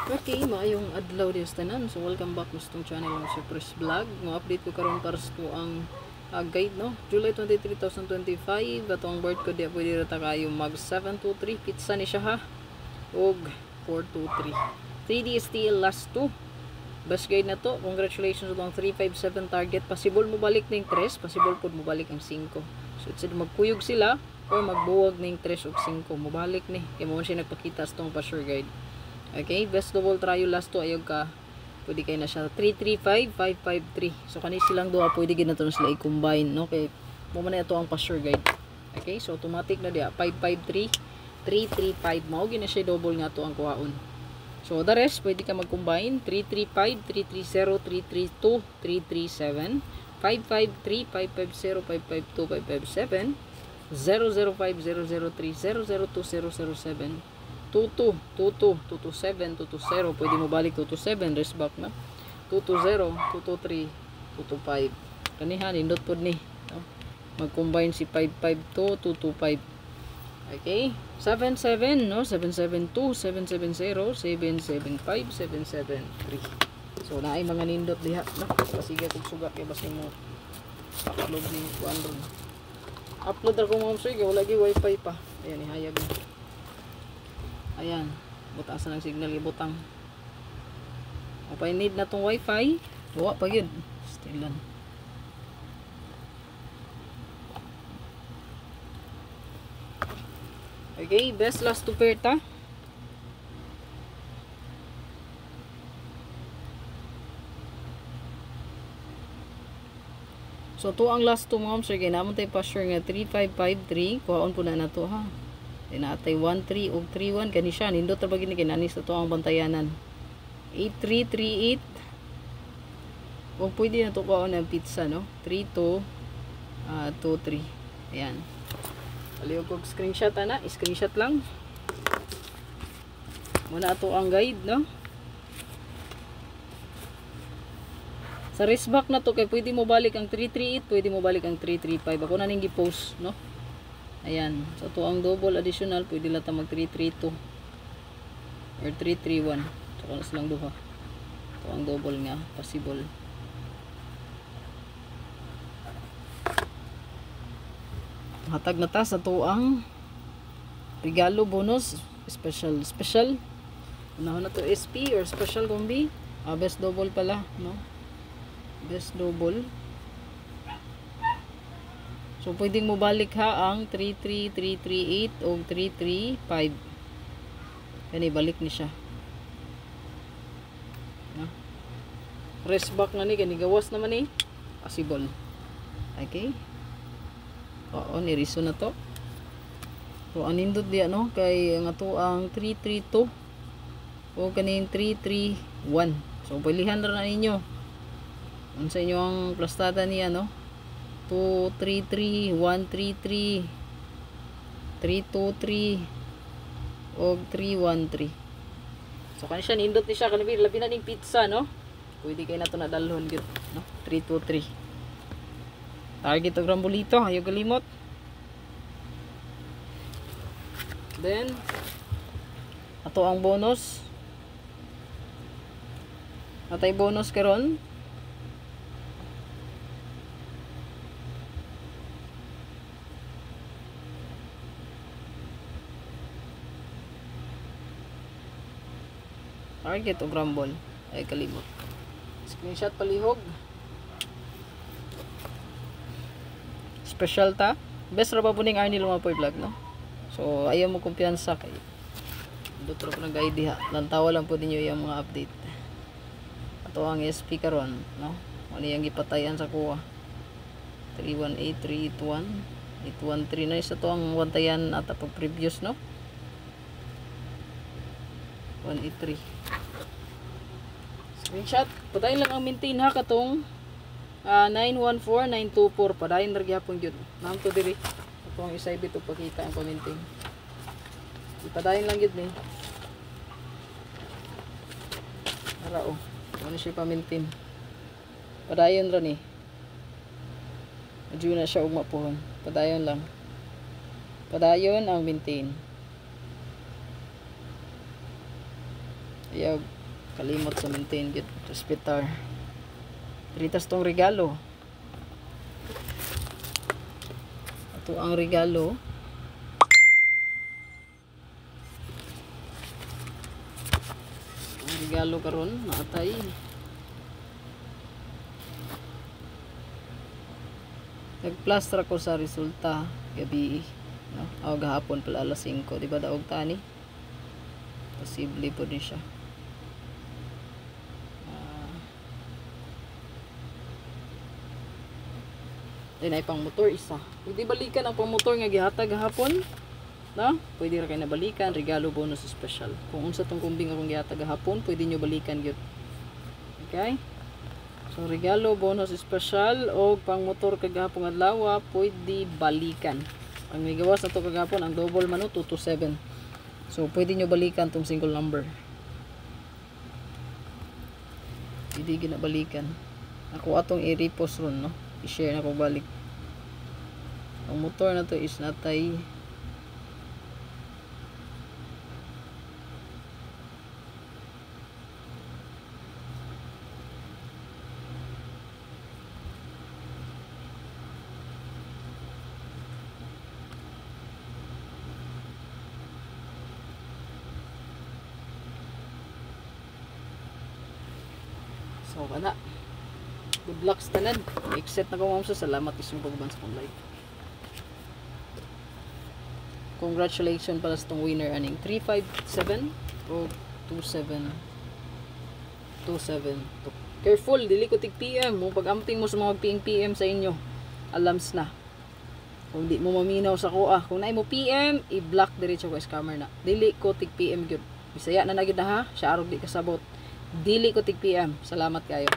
Okay, maayong adlaw dios tanan. So welcome back sa itong channel ng Surprise Vlog. Mo-update ko karon para sa ang guide no. July 23, 2025. Ato ang board ko diya pwede rata kayo mag 723 pizza ni siya ha. Og 423. 3DST last 2. Best guide na to. Congratulations sa 357 target. Possible mo balik ning 3, possible pud mo balik ang 5. So it's magkuyog sila or magbuwag ning 3 ug 5. Mobalik ni. Kay mo siya nagpakita sa tong pa-sure guide. Okay, best double trial last to ayog ka. Pwede kayo na siya 335, 553. So kani silang duha pwede gid nato sila i-combine, no? Kay mo man ito ang pa-sure guide. Okay, so automatic na dia 553, 335 mao gina siya double nga to ang kuhaon. So the rest pwede ka mag-combine 335, 330, 332, 337, 553, 550, 552, 557, 005, 003, 002, 007. 22, 22, 227, 220, pwede mo balik 227, rest back na 220, 223, 225. Kanihan, indot po ni no? Mag-combine si 552, 225. Okay, 77 no, 772, 770, 775, 773. So naay mga nindot diha no, pasiga kog suga kay basta mo upload ni kuan. Upload ra ko mo sige, wala gi wifi pa. Ayan ihayag na. Ayan, butasan ng signal ibutang. Kapag need na tong wifi, huwag pa yun. Still lang. Okay, best last to perta. So, to ang last to mom, sir, ginamon tayo pa sure nga 3553. Kuhaon po na to ha. Natay 13 og 31 kani siya nindot ra bagini kinani sa to ang bantayanan 8338 o pwede na to kuhaon ang pizza no 3223 ayan aliw kog screenshot ana screenshot lang muna ato ang guide no sa raceback na to kay pwede mo balik ang 338 pwede mo balik ang 335 ako na ning gi-post no. Ayan, so to ang double additional pwede lata mag 332 or 331. So kung silang duha. To ang double nga possible. Hatag na ta sa to ang regalo bonus special. Unahon na to SP or special combi. Best double pala, no? Best double. So, pwedeng mo balik ha ang 33338 o 335. Kani, balik ni siya. Rest back na ni, kani gawas naman ni. Possible. Okay. Oo, niriso na to. So, anindot diya, no? Kay, nga to ang 332 o kaning 331. So, pilihan na ninyo. Kung sa inyo ang plastada niya, no? 233, 133, 323 o 313. So kani siya nindot ni siya kanbi labi na ning pizza no. Pwede kay nato na dalhon gyud no. 323. Target og rambolito ayo galimot. Then ato ang bonus. Atay bonus karon. Target o rumble ay kalimot. Screenshot palihog. Special ta. Best ra ba po ning Arnie Lumapoy vlog no. So ayaw mo kumpiyansa kay dutro ko nang guide diha. Lantawa lang po ninyo yung mga update. Ato ang SP karon no. Ano yang gipatayan sa kuha. 318, 381, 813 na isa to ang wantayan at pag previous no. 183. Screenshot. Padayon lang ang maintain ha katong 914924. Padayon ra gyapon gyud. Nang to diri. Atong isay bito pakita ang pa-maintain. Ipadayon lang gyud ni. Ara oh. Ano siya pa-maintain. Padayon ra ni. Medyo na siya ugma pohon. Padayon lang. Padayon ang maintain. Ayaw kalimot sa maintain git hospital. Tritas tong regalo. Ato ang regalo. Ang regalo karon naatay. Nagplastra ko sa resulta gabi, no? O gahapon pala alas 5, di ba daog tani? Posible po din siya. Then ay pang motor isa. Pwede balikan ang pang motor nga gihatag gahapon. No? Pwede ra kay nabalikan, regalo bonus special. Kung unsa tong kumbing akong gihatag gahapon, pwede nyo balikan gyud. Okay? So regalo bonus special o pang motor kagahapon adlaw pwede balikan. Ang migawas na to kagahapon ang double man 227. So pwede nyo balikan tong single number. Pwede ginabalikan. Ako atong i-repost ron, no? I-share na ko balik. Ang motor na to is natay so kana. Good luck sa tanan. Exit na ko ma'am. Salamat isang pagban sa kong live. Congratulations pala sa tong winner aning 357 o 2727. Careful, dili ko tig PM mo pag-amping mo sa mga PM sa inyo. Alams na. Kung di mo maminaw sa kuha, kung naay mo PM, i-block diretso ko scammer na. Dili ko tig PM gyud. Bisaya na gyud na ha. Siya arog di kasabot. Dili ko tig PM. Salamat kayo.